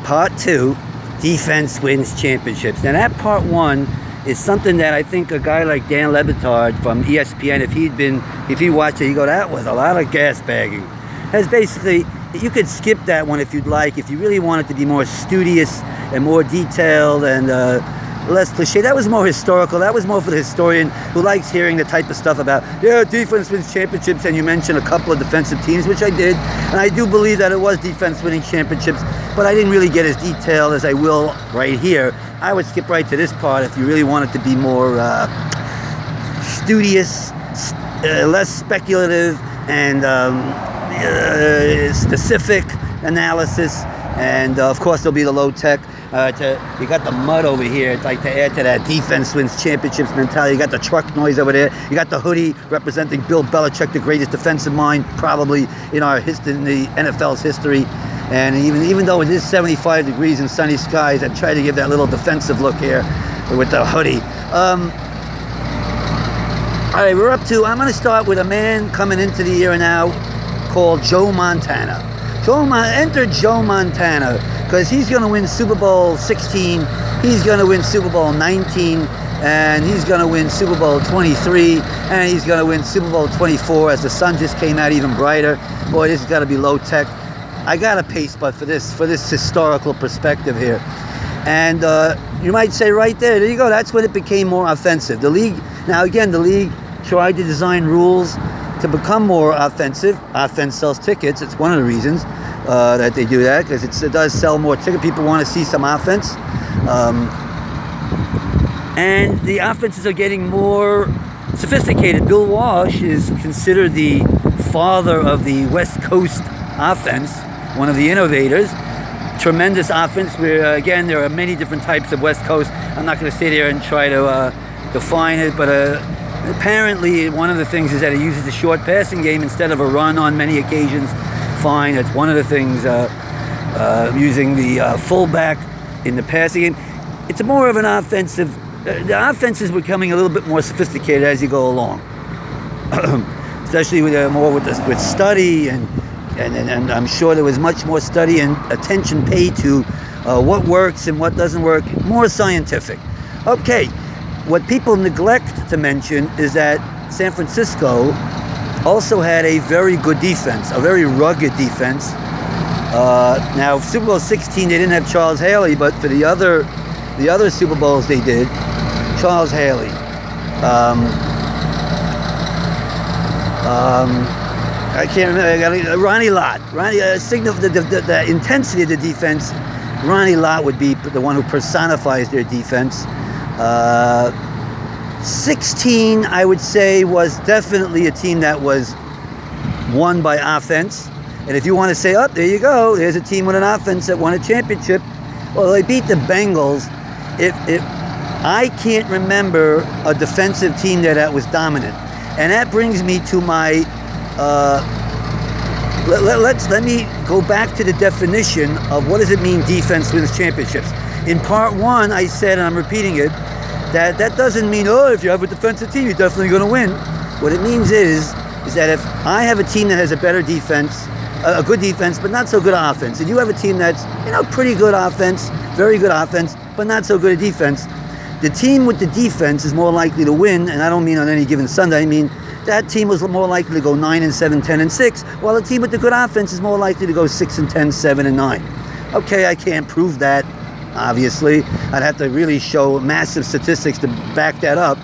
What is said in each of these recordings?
Part 2, defense wins championships. Now that part 1 is something that I think a guy like Dan Le Batard from ESPN, if he watched it, he'd go, that was a lot of gas bagging. That's basically, you could skip that one if you'd like, if you really want it to be more studious and more detailed and less cliche. That was more historical. That was more for the historian who likes hearing the type of stuff about, yeah, defense wins championships, and you mentioned a couple of defensive teams, which I did, and I do believe that it was defense winning championships, but I didn't really get as detailed as I will right here. I would skip right to this part if you really want it to be more studious, less speculative, and specific analysis, and of course there'll be the low tech. You got the mud over here. It's like to add to that defense wins championships mentality. You got the truck noise over there. You got the hoodie representing Bill Belichick, the greatest defensive mind probably in our history, in the NFL's history. And even though it is 75 degrees and sunny skies, I try to give that little defensive look here with the hoodie. All right, I'm going to start with a man coming into the era now called Joe Montana. Enter Joe Montana, because he's going to win Super Bowl 16, he's going to win Super Bowl 19, and he's going to win Super Bowl 23, and he's going to win Super Bowl 24 as the sun just came out even brighter. Boy, this has got to be low tech. I got a paste bud for this historical perspective here. And you might say right there you go, that's when it became more offensive. The league tried to design rules to become more offensive. Offense sells tickets. It's one of the reasons that they do that, because it does sell more tickets. People want to see some offense. And the offenses are getting more sophisticated. Bill Walsh is considered the father of the West Coast offense, one of the innovators. Tremendous offense where, again, there are many different types of West Coast. I'm not going to sit here and try to define it, but apparently one of the things is that it uses the short passing game instead of a run on many occasions. Fine, that's one of the things, using the fullback in the passing game. It's more of an offensive, the offense is becoming a little bit more sophisticated as you go along. Especially with study, and I'm sure there was much more study and attention paid to what works and what doesn't work, more scientific. Okay, what people neglect to mention is that San Francisco also had a very good defense, a very rugged defense. Now, Super Bowl 16, they didn't have Charles Haley, but for the other Super Bowls they did. Charles Haley. I can't remember. Ronnie Lott. Signal the intensity of the defense. Ronnie Lott would be the one who personifies their defense. 16, I would say, was definitely a team that was won by offense. And if you want to say, oh, there you go, there's a team with an offense that won a championship. Well, they beat the Bengals. If I can't remember a defensive team that was dominant. And that brings me to my, let me go back to the definition of what does it mean defense wins championships. In part 1, I said, and I'm repeating it, that doesn't mean, oh, if you have a defensive team, you're definitely going to win. What it means is that if I have a team that has a better defense, a good defense, but not so good offense, and you have a team that's, pretty good offense, very good offense, but not so good a defense, the team with the defense is more likely to win, and I don't mean on any given Sunday, I mean that team was more likely to go 9-7, 10-6, while the team with the good offense is more likely to go 6-10, 7-9. Okay, I can't prove that. Obviously, I'd have to really show massive statistics to back that up.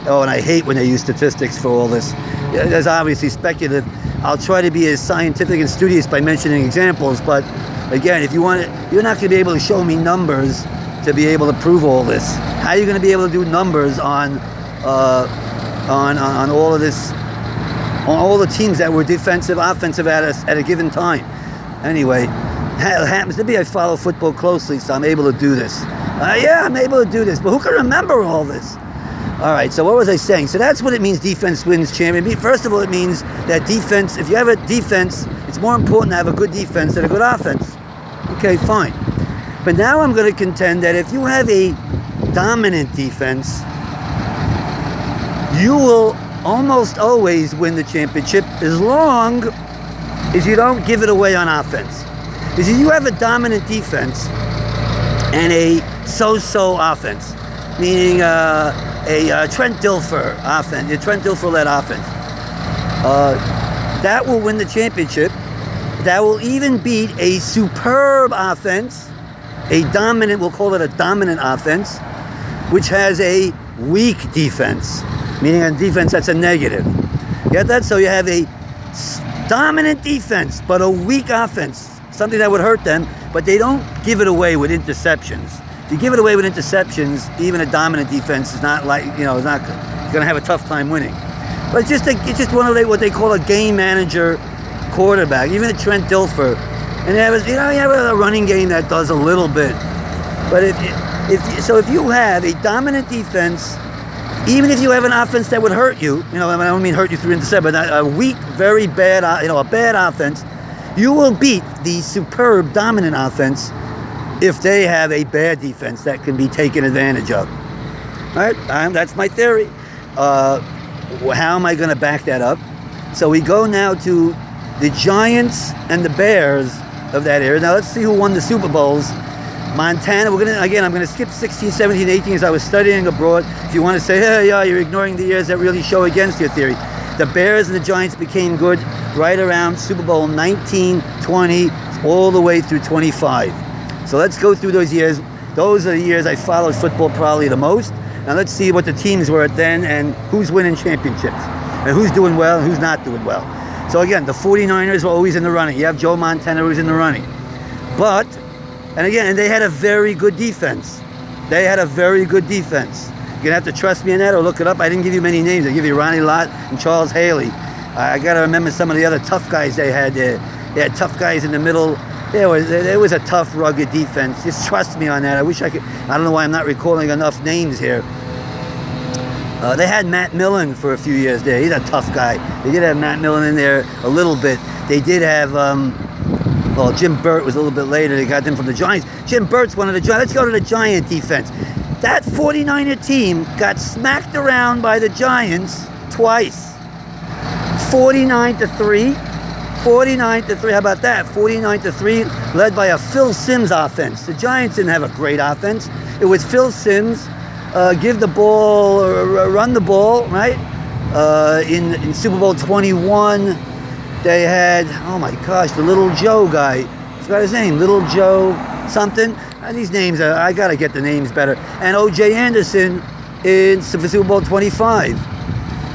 Oh, and I hate when they use statistics for all this. That's obviously speculative. I'll try to be as scientific and studious by mentioning examples, but again, if you want it, you're not going to be able to show me numbers to be able to prove all this. How are you going to be able to do numbers on all of this, on all the teams that were defensive, offensive at a given time? Anyway. It happens to be I follow football closely, so I'm able to do this. I'm able to do this, but who can remember all this? All right, so what was I saying? So that's what it means defense wins championship. First of all, it means that defense, if you have a defense, it's more important to have a good defense than a good offense. Okay, fine. But now I'm going to contend that if you have a dominant defense, you will almost always win the championship as long as you don't give it away on offense. is if you have a dominant defense and a so-so offense, meaning a Trent Dilfer offense, a Trent Dilfer-led offense, that will win the championship. That will even beat a superb offense, a dominant, we'll call it a dominant offense, which has a weak defense, meaning a defense that's a negative. Get that? So you have a dominant defense, but a weak offense, something that would hurt them, but they don't give it away with interceptions. If you give it away with interceptions, even a dominant defense is not like, is not going to have a tough time winning. But it's just one of what they call a game manager quarterback, even a Trent Dilfer. And you have a running game that does a little bit. But if you have a dominant defense, even if you have an offense that would hurt you, I don't mean hurt you through intercept, but a weak, very bad, a bad offense, you will beat the superb dominant offense if they have a bad defense that can be taken advantage of. All right, that's my theory. How am I going to back that up? So we go now to the Giants and the Bears of that era. Now let's see who won the Super Bowls. Montana, I'm going to skip 16, 17, 18 as I was studying abroad. If you want to say, hey, yeah, you're ignoring the years that really show against your theory. The Bears and the Giants became good right around Super Bowl 19, 20, all the way through 25. So let's go through those years. Those are the years I followed football probably the most. Now let's see what the teams were at then and who's winning championships and who's doing well and who's not doing well. So again, the 49ers were always in the running. You have Joe Montana who's in the running. And they had a very good defense. You're going to have to trust me on that or look it up. I didn't give you many names. I give you Ronnie Lott and Charles Haley. I got to remember some of the other tough guys they had there. They had tough guys in the middle. There was a tough, rugged defense. Just trust me on that. I wish I could. I don't know why I'm not recalling enough names here. They had Matt Millen for a few years there. He's a tough guy. They did have Matt Millen in there a little bit. They did have, Jim Burt was a little bit later. They got him from the Giants. Jim Burt's one of the Giants. Let's go to the Giant defense. That 49er team got smacked around by the Giants twice. 49-3. 49-3. How about that? 49-3, led by a Phil Simms offense. The Giants didn't have a great offense. It was Phil Simms. Give the ball, run the ball, right? In Super Bowl 21, they had, oh my gosh, the Little Joe guy. I forgot his name, Little Joe something. These names, I got to get the names better. And O.J. Anderson in Super Bowl 25.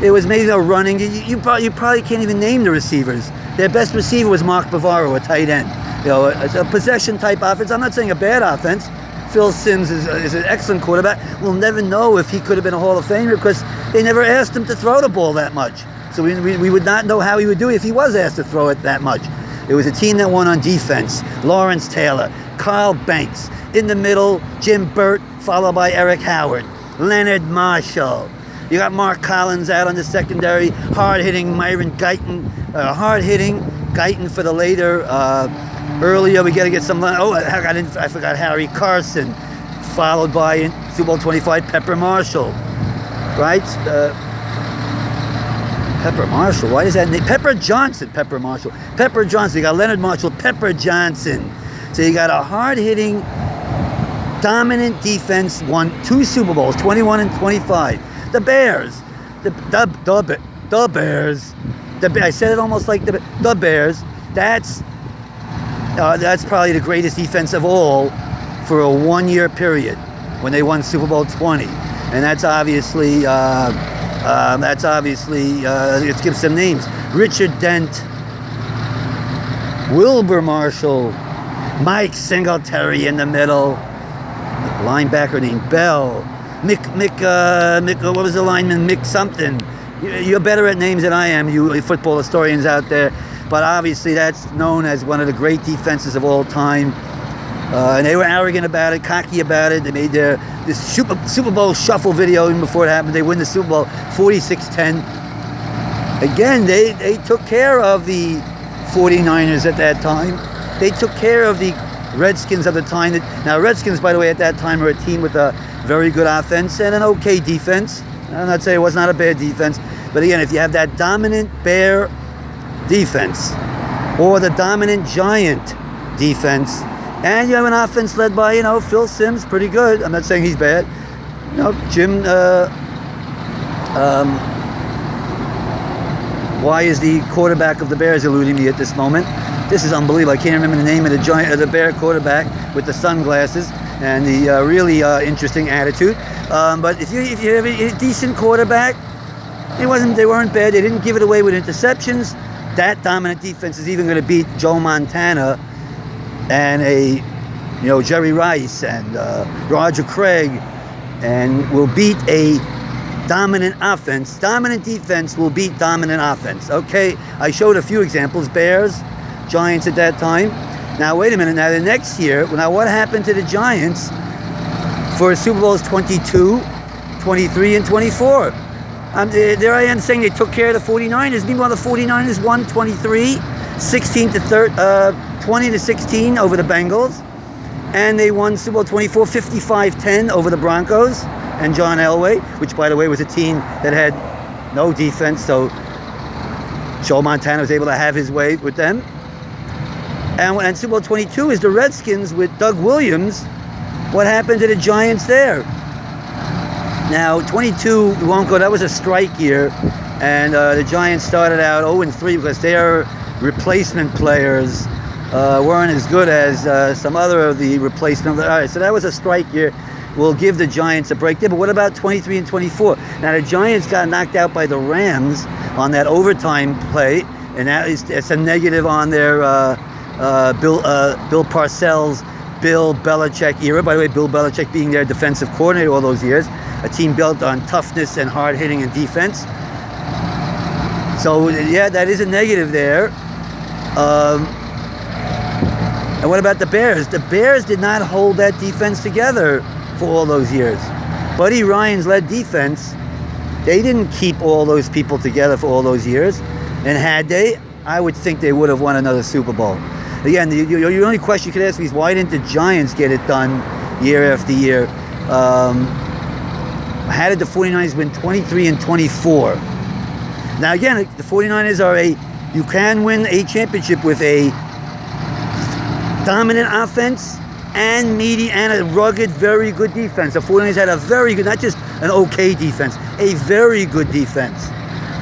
It was maybe a running. You probably can't even name the receivers. Their best receiver was Mark Bavaro, a tight end. It's a possession-type offense. I'm not saying a bad offense. Phil Simms is an excellent quarterback. We'll never know if he could have been a Hall of Famer because they never asked him to throw the ball that much. So we would not know how he would do it if he was asked to throw it that much. It was a team that won on defense. Lawrence Taylor, Carl Banks. In the middle, Jim Burt, followed by Eric Howard. Leonard Marshall. You got Mark Collins out on the secondary. Hard-hitting Myron Guyton. Guyton for the later. Earlier, we got to get some. I forgot Harry Carson, followed by in Super Bowl 25 Pepper Marshall, right? Pepper Marshall. Why is that name? Pepper Johnson. Pepper Marshall. Pepper Johnson. You got Leonard Marshall. Pepper Johnson. So you got a hard-hitting, dominant defense. Won 2 Super Bowls, 21 and 25. The Bears. The Bears. I said it almost like the Bears. That's probably the greatest defense of all for a 1-year period when they won Super Bowl 20. And that's obviously, let's give some names. Richard Dent, Wilbur Marshall, Mike Singletary in the middle, linebacker named Bell, Mick, what was the lineman? Mick something. You're better at names than I am, you football historians out there. But obviously that's known as one of the great defenses of all time. And they were arrogant about it, cocky about it. They made this Super Bowl shuffle video even before it happened. They win the Super Bowl 46-10. Again, they took care of the 49ers at that time. They took care of the Redskins of the time. Now, Redskins, by the way, at that time were a team with a very good offense and an okay defense. I'm not saying it was not a bad defense. But again, if you have that dominant Bear defense or the dominant Giant defense. And you have an offense led by, Phil Simms, pretty good. I'm not saying he's bad. Jim, why is the quarterback of the Bears eluding me at this moment? This is unbelievable. I can't remember the name of the Bear quarterback with the sunglasses and the really interesting attitude. But if you have a decent quarterback, they weren't bad. They didn't give it away with interceptions. That dominant defense is even going to beat Joe Montana and Jerry Rice and Roger Craig, and will beat a dominant offense. Dominant defense will beat dominant offense. Okay, I showed a few examples. Bears, Giants at that time. Now, wait a minute. Now, the next year, what happened to the Giants for Super Bowls 22, 23, and 24? There I am saying they took care of the 49ers. Meanwhile, the 49ers won 23, 20 to 16 over the Bengals. And they won Super Bowl 24, 55-10 over the Broncos and John Elway, which, by the way, was a team that had no defense. So Joe Montana was able to have his way with them. And Super Bowl 22 is the Redskins with Doug Williams. What happened to the Giants there? Now, 22, we won't go. That was a strike year. And the Giants started out 0-3 because their replacement players weren't as good as some other of the replacement. All right, so that was a strike year. We'll give the Giants a break there. But what about 23 and 24? Now, the Giants got knocked out by the Rams on that overtime play. And it's a negative on their Bill Parcells, Bill Belichick era. By the way, Bill Belichick being their defensive coordinator all those years. A team built on toughness and hard hitting and defense. So, yeah, that is a negative there. And what about the Bears? The Bears did not hold that defense together for all those years. Buddy Ryan's led defense. They didn't keep all those people together for all those years. And had they, I would think they would have won another Super Bowl. Again, the only question you could ask me is, why didn't the Giants get it done year after year? How did the 49ers win 23 and 24? Now, again, the 49ers you can win a championship with a dominant offense and a rugged, very good defense. The 49ers had a very good, not just an okay defense, a very good defense.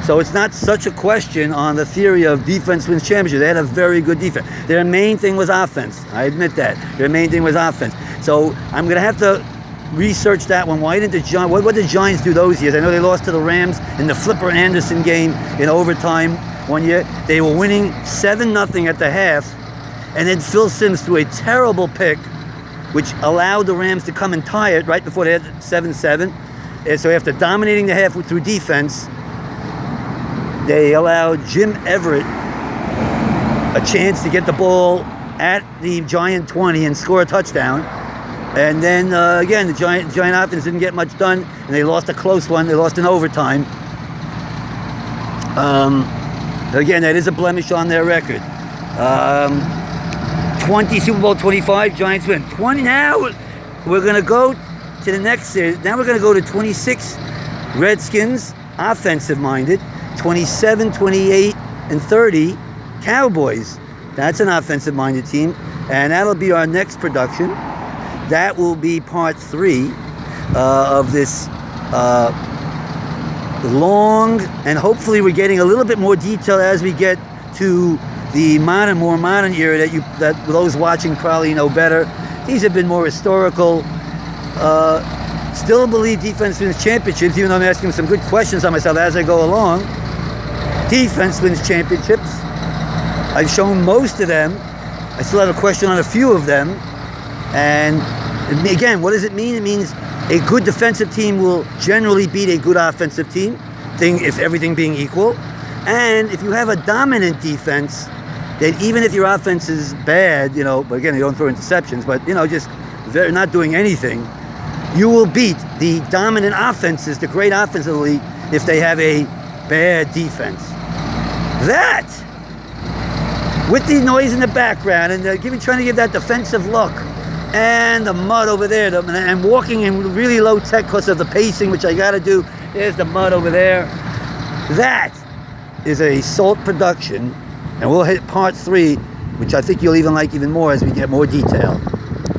So it's not such a question on the theory of defense wins championships. They had a very good defense. Their main thing was offense. I admit that. Their main thing was offense. So I'm going to have to research that one. Why didn't what did the Giants do those years? I know they lost to the Rams in the Flipper Anderson game in overtime one year. They were winning 7-0 at the half. And then Phil Simms threw a terrible pick, which allowed the Rams to come and tie it right before they had 7-7. And so after dominating the half through defense, they allowed Jim Everett a chance to get the ball at the Giant 20 and score a touchdown. And then, again, the Giant offense didn't get much done, and they lost a close one. They lost in overtime. Again, that is a blemish on their record. 20 Super Bowl 25, Giants win. 20 now, we're going to go to the next series. Now we're going to go to 26 Redskins, offensive-minded. 27, 28, and 30 Cowboys. That's an offensive-minded team. And that'll be our next production. That will be part 3 of this long, and hopefully we're getting a little bit more detail as we get to the more modern era that those watching probably know better. These have been more historical. Still believe defense wins championships, even though I'm asking some good questions on myself as I go along. Defense wins championships. I've shown most of them. I still have a question on a few of them. And again, what does it mean? It means a good defensive team will generally beat a good offensive team, if everything being equal. And if you have a dominant defense, then even if your offense is bad, but again, they don't throw interceptions, but, just they're not doing anything, you will beat the dominant offenses, the great offense of the league, if they have a bad defense. That, with the noise in the background and trying to give that defensive look, and the mud over there, and walking in really low tech because of the pacing, which I got to do. There's the mud over there. That is a SALT production, and we'll hit part 3 which I think you'll even like even more as we get more detail.